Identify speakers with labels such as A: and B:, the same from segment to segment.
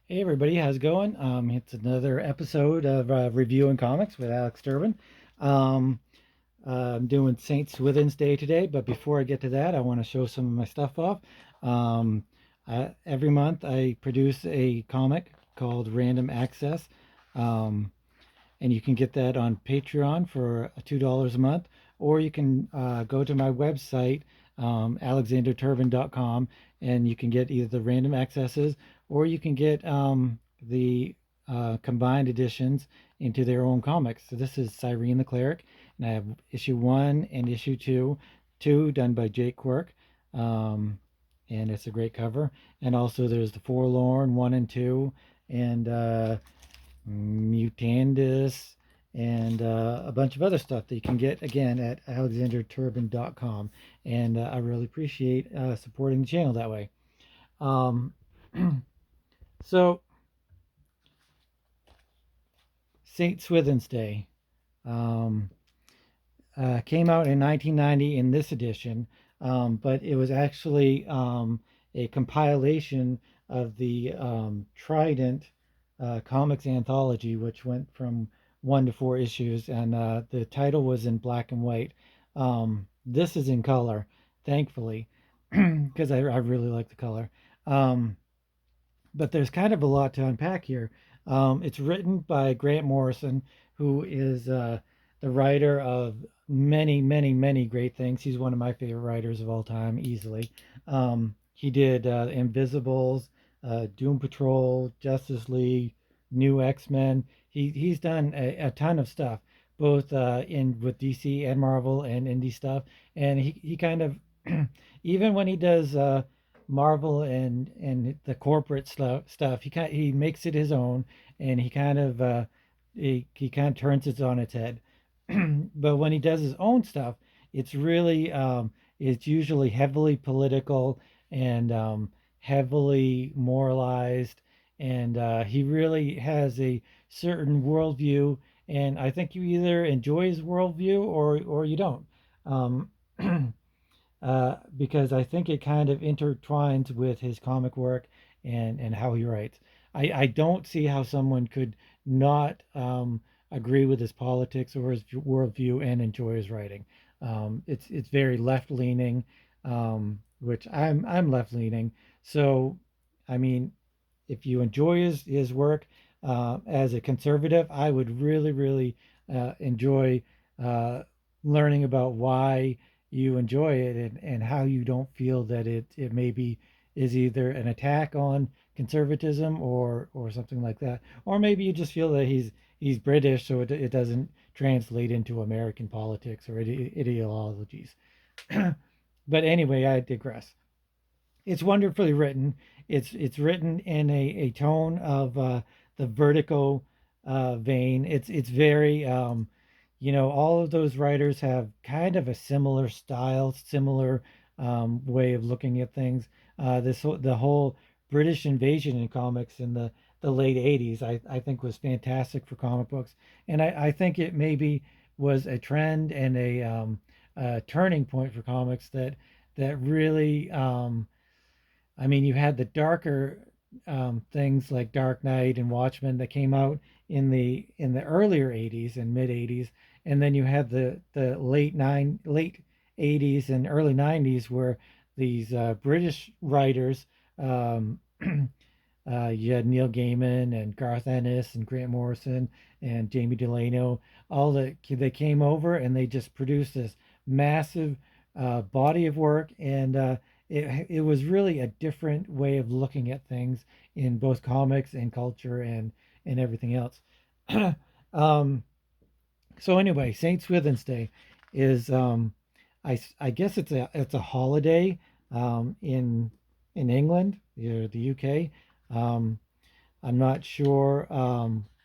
A: Hey everybody, how's it going? It's another episode of Reviewing Comics with Alex Durbin. Um, I'm doing St. Swithins Day today, but before I get to that, I want to show some of my stuff off. Um, every month I produce a comic called Random Access, um, and you can get that on Patreon for $2 a month, or you can go to my website, alexanderturbin.com, and you can get either the random accesses or you can get the combined editions into their own comics. So this is Cyrene the Cleric, and I have issue one and issue two done by Jake Quirk. Um, and it's a great cover. And also there's the Forlorn one and two, and Mutandis, and a bunch of other stuff that you can get again at alexanderturbin.com. And I really appreciate supporting the channel that way. Um, so, St. Swithin's Day um, came out in 1990 in this edition, but it was actually a compilation of the Trident comics anthology, which went from one to four issues, and the title was in black and white. This is in color, thankfully, because I really like the color. Um, but there's kind of a lot to unpack here. It's written by Grant Morrison, who is the writer of many, many, many great things. He's one of my favorite writers of all time, easily. He did Invisibles, Doom Patrol, Justice League, New X-Men. He's done a ton of stuff, both in with DC and Marvel and indie stuff. And he kind of even when he does Marvel and the corporate stuff, he makes it his own, and he kind of turns it on its head. But when he does his own stuff, it's really it's usually heavily political and heavily moralized, and he really has a certain worldview. And I think you either enjoy his worldview or you don't. Um, because I think it kind of intertwines with his comic work and how he writes. I don't see how someone could not agree with his politics or his worldview and enjoy his writing. It's very left leaning, which I'm left leaning. So, I mean, if you enjoy his work as a conservative, I would really enjoy uh, learning about why you enjoy it and how you don't feel that it maybe is either an attack on conservatism or something like that, or maybe you just feel that he's British, so it doesn't translate into American politics or ideologies. But anyway, I digress. It's wonderfully written. It's written in a tone of the Vertigo vein. It's very all of those writers have kind of a similar style, similar way of looking at things. The whole British invasion in comics in the late '80s, I think was fantastic for comic books, and I think it maybe was a trend and a turning point for comics that really I mean, you had the darker things like Dark Knight and Watchmen that came out in the earlier '80s and mid '80s, and then you had the late '80s and early '90s where these British writers, um, you had Neil Gaiman and Garth Ennis and Grant Morrison and Jamie Delano, all that they came over and they just produced this massive body of work, and it was really a different way of looking at things in both comics and culture and everything else. um, so anyway, Saint Swithin's Day is I guess it's a holiday in England or the UK. Um, I'm not sure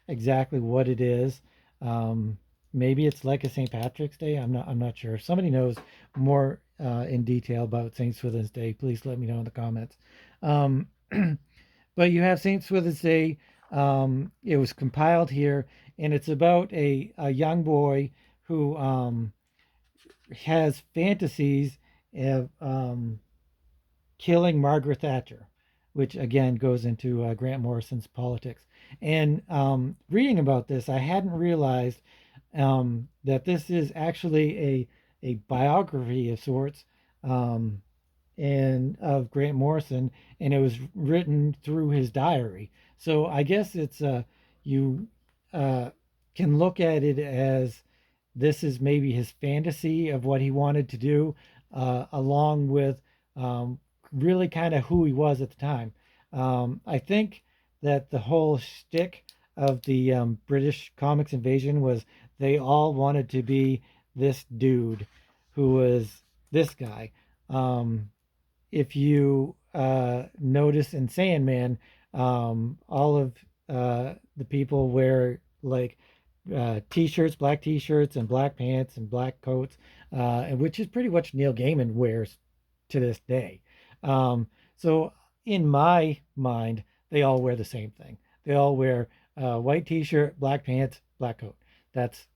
A: exactly what it is. Um, Maybe it's like a St. Patrick's Day. I'm not sure. If somebody knows more in detail about St. Swithin's Day, please let me know in the comments. Um, but you have St. Swithin's Day. It was compiled here, and it's about a young boy who has fantasies of killing Margaret Thatcher. which again goes into Grant Morrison's politics. And reading about this, I hadn't realized that this is actually a biography of sorts, um, and of Grant Morrison, and it was written through his diary. So I guess it's you uh, can look at it as this is maybe his fantasy of what he wanted to do, along with um, really kind of who he was at the time. I think that the whole shtick of the British comics invasion was they all wanted to be this dude who was this guy. Um, if you notice in Sandman, all of the people wear like t-shirts, black t-shirts, and black pants and black coats, and which is pretty much Neil Gaiman wears to this day. Um, so in my mind, they all wear the same thing. They all wear white t-shirt, black pants, black coat. That's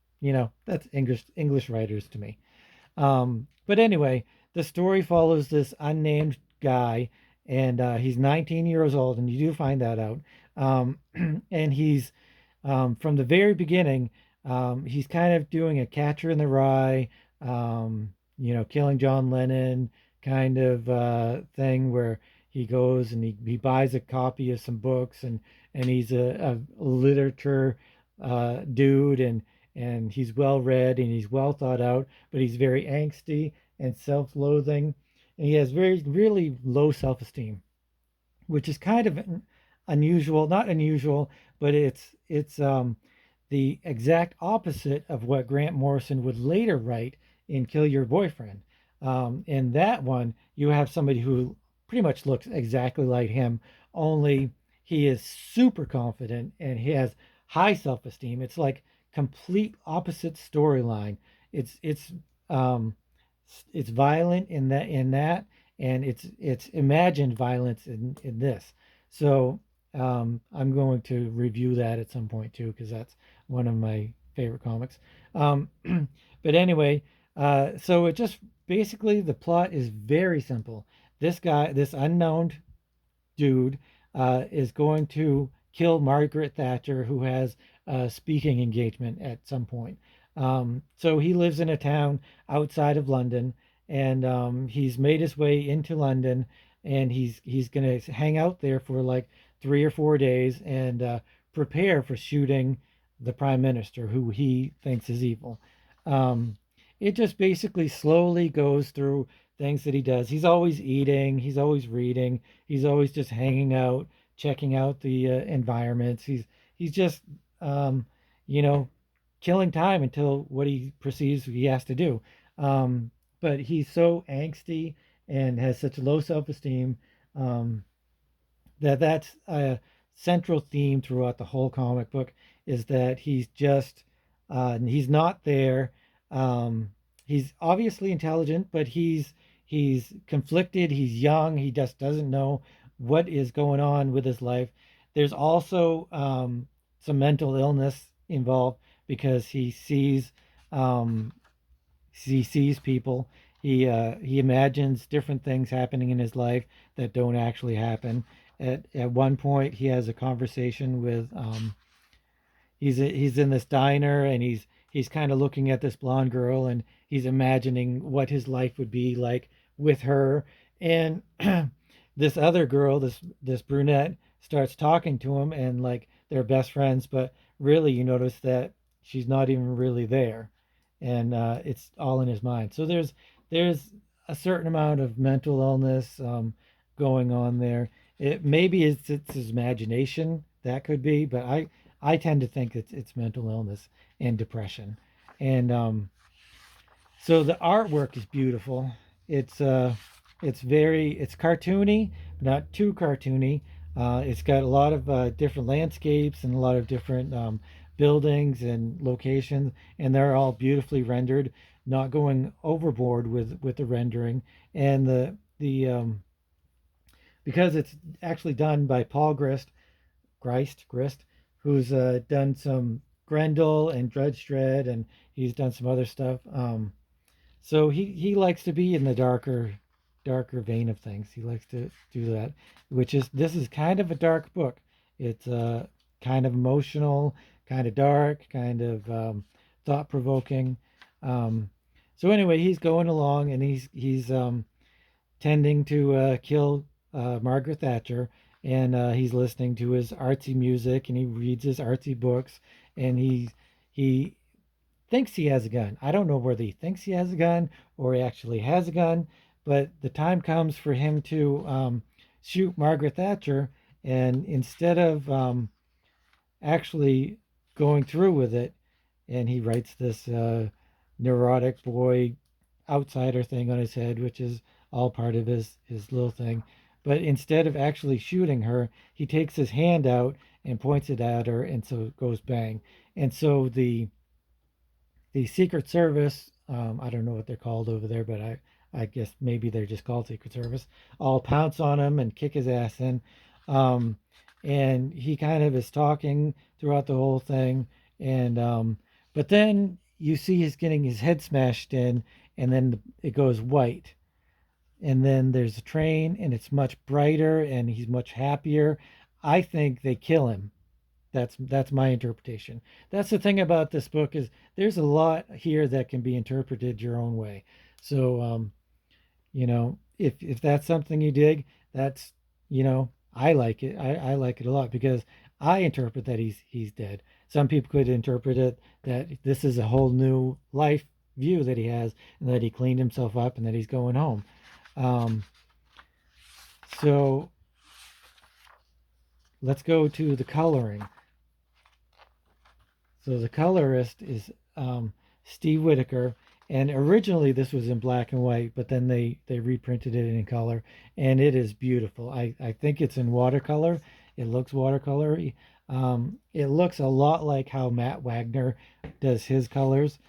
A: that's English writers to me. But anyway, the story follows this unnamed guy, and he's 19 years old, and you do find that out. Um, and he's from the very beginning, he's kind of doing a Catcher in the Rye, killing John Lennon kind of thing where he goes and he buys a copy of some books, and he's a literature dude, and he's well read and he's well thought out, but he's very angsty and self-loathing, and he has very really low self-esteem, which is kind of unusual, not unusual, but it's the exact opposite of what Grant Morrison would later write in Kill Your Boyfriend. In that one, you have somebody who pretty much looks exactly like him, only he is super confident and he has high self-esteem. It's like complete opposite storyline. It's um, it's violent in that, and it's imagined violence in this. So I'm going to review that at some point too, because that's one of my favorite comics. Um, but anyway, so it just basically the plot is very simple. This guy, this unknown dude, is going to kill Margaret Thatcher, who has a speaking engagement at some point. So he lives in a town outside of London, and he's made his way into London, and he's going to hang out there for like 3 or 4 days and prepare for shooting the prime minister, who he thinks is evil. Um, it just basically slowly goes through things that he does. He's always eating, he's always reading, he's always just hanging out, checking out the environments. He's just um, you know killing time until what he perceives he has to do. But he's so angsty and has such low self-esteem, um, that's a central theme throughout the whole comic book, is that he's not there. Um, he's obviously intelligent, but he's conflicted. He's young. He just doesn't know what is going on with his life. There's also some mental illness involved because um, he sees people. He imagines different things happening in his life that don't actually happen. At one point, he has a conversation with he's in this diner, and he's kind of looking at this blonde girl, and he's imagining what his life would be like with her. And this other girl, this brunette, starts talking to him, and like they're best friends, but really you notice that she's not even really there, and it's all in his mind. So there's a certain amount of mental illness going on there. It maybe it's his imagination, that could be, but I tend to think it's mental illness and depression. And so the artwork is beautiful. It's cartoony, not too cartoony. It's got a lot of different landscapes and a lot of different buildings and locations, and they're all beautifully rendered, not going overboard with the rendering. And the because it's actually done by Paul Grist, who's done some Grendel and Drudge Dredd, and he's done some other stuff. So he likes to be in the darker darker vein of things. He likes to do that, which is this is kind of a dark book. It's kind of emotional, kind of dark, kind of thought provoking. Um, so anyway, he's going along and he's tending to kill Margaret Thatcher, and he's listening to his artsy music and he reads his artsy books, and he thinks he has a gun. I don't know whether he thinks he has a gun or he actually has a gun, but the time comes for him to shoot Margaret Thatcher, and instead of actually going through with it, and he writes this neurotic boy outsider thing on his head, which is all part of his little thing. But instead of actually shooting her, he takes his hand out and points it at her, and so it goes bang. And so the Secret Service, I don't know what they're called over there, but I guess maybe they're just called Secret Service, all pounce on him and kick his ass in. Um, and he kind of is talking throughout the whole thing. And but then you see he's getting his head smashed in, and then it goes white. And then there's a train, and it's much brighter, and he's much happier. I think they kill him. That's my interpretation. That's the thing about this book is there's a lot here that can be interpreted your own way. So if that's something you dig, that's I like it. I like it a lot because I interpret that he's dead. Some people could interpret it that this is a whole new life view that he has, and that he cleaned himself up and that he's going home. Um, so let's go to the coloring. So the colorist is Steve Whitaker, and originally this was in black and white, but then they reprinted it in color, and it is beautiful. I think it's in watercolor. It looks watercolory. It looks a lot like how Matt Wagner does his colors.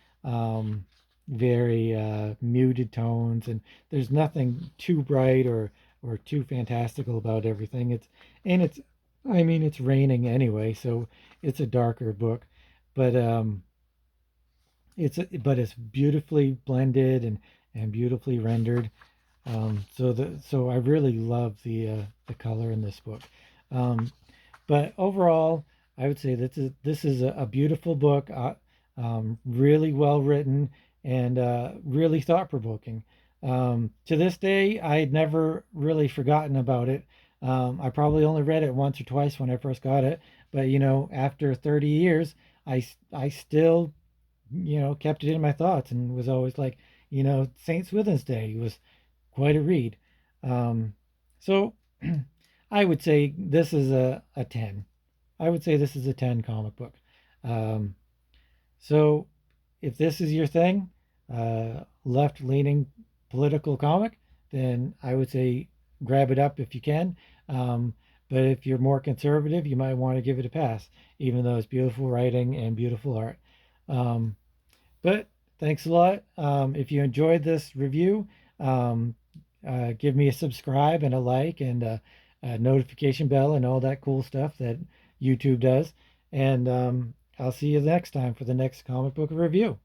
A: Very muted tones, and there's nothing too bright or too fantastical about everything. It's I mean it's raining anyway, so it's a darker book, but it's beautifully blended and beautifully rendered. So I really love the color in this book. Um, but overall, I would say this is a beautiful book, really well written and really thought provoking. To this day, I had never really forgotten about it. I probably only read it once or twice when I first got it, but after 30 years, I still kept it in my thoughts and was always like, Saint Swithins Day was quite a read. So I would say this is a 10. I would say this is a 10 comic book. Um, so if this is your thing, left leaning political comic, then I would say grab it up if you can. But if you're more conservative, you might want to give it a pass, even though it's beautiful writing and beautiful art. Um, but thanks a lot. If you enjoyed this review, um, give me a subscribe and a like and a notification bell and all that cool stuff that YouTube does. And I'll see you next time for the next comic book review.